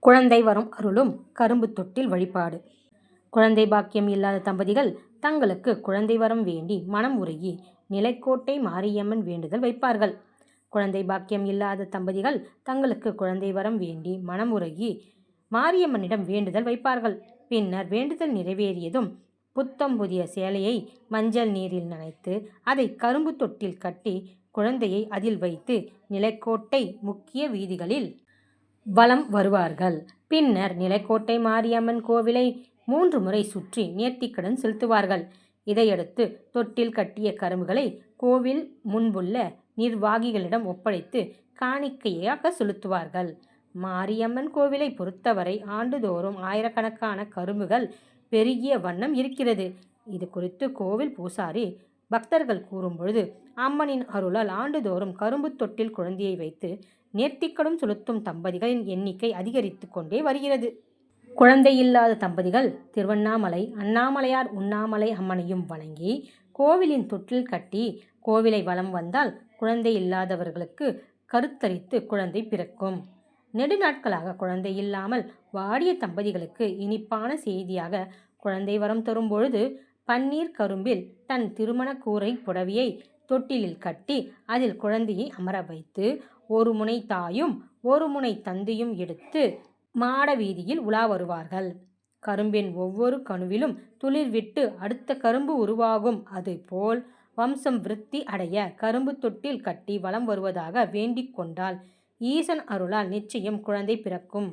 குழந்தை வரம் அருளும் கரும்பு தொட்டில் வழிபாடு. குழந்தை பாக்கியம் இல்லாத தம்பதிகள் தங்களுக்கு குழந்தை வரம் வேண்டி மனம் உருகி நிலைக்கோட்டை மாரியம்மன் வேண்டுதல் வைப்பார்கள். குழந்தை பாக்கியம் இல்லாத தம்பதிகள் தங்களுக்கு குழந்தை வரம் வேண்டி மனம் உருகி மாரியம்மனிடம் வேண்டுதல் வைப்பார்கள். பின்னர் வேண்டுதல் நிறைவேறியதும் புத்தம் புதிய சேலையை மஞ்சள் நீரில் நனைத்து அதை கரும்பு தொட்டில் கட்டி குழந்தையை அதில் வைத்து நிலைக்கோட்டை முக்கிய வீதிகளில் வலம் வருவார்கள். பின்னர் நிலைக்கோட்டை மாரியம்மன் கோவிலை 3 முறை சுற்றி நேர்த்திக்கடன் செலுத்துவார்கள். இதையடுத்து தொட்டில் கட்டிய கரும்புகளை கோவில் முன்புள்ள நிர்வாகிகளிடம் ஒப்படைத்து காணிக்கையாக செலுத்துவார்கள். மாரியம்மன் கோவிலை பொறுத்தவரை ஆண்டுதோறும் ஆயிரக்கணக்கான கரும்புகள் பெருகிய வண்ணம் இருக்கிறது. இது குறித்து கோவில் பூசாரி பக்தர்கள் கூறும்பொழுது, அம்மனின் அருளால் ஆண்டுதோறும் கரும்பு தொட்டில் குழந்தையை வைத்து நேர்த்திக்கடன் செலுத்தும் தம்பதிகளின் எண்ணிக்கை அதிகரித்து கொண்டே வருகிறது. குழந்தை இல்லாத தம்பதிகள் திருவண்ணாமலை அண்ணாமலையார் உண்ணாமலை அம்மனையும் வணங்கி கோவிலின் தொட்டில் கட்டி கோவிலை வலம் வந்தால் குழந்தை இல்லாதவர்களுக்கு கருத்தரித்து குழந்தை பிறக்கும். நெடுநாட்களாக குழந்தை இல்லாமல் வாடிய தம்பதிகளுக்கு இனிப்பான செய்தியாக குழந்தை வரம் தரும் பொழுது பன்னீர் கரும்பில் தன் திருமண கூரை புடவையை தொட்டிலில் கட்டி அதில் குழந்தையை அமர வைத்து ஒரு முனை தாயும் ஒரு முனை தந்தையும் எடுத்து மாட வீதியில் உலா வருவார்கள். கரும்பின் ஒவ்வொரு கணுவிலும் துளிர் விட்டு அடுத்த கரும்பு உருவாகும். அதுபோல் வம்சம் விருத்தி அடைய கரும்பு தொட்டில் கட்டி வலம் வருவதாக வேண்டிக் கொண்டால் ஈசன் அருளால் நிச்சயம் குழந்தை பிறக்கும்.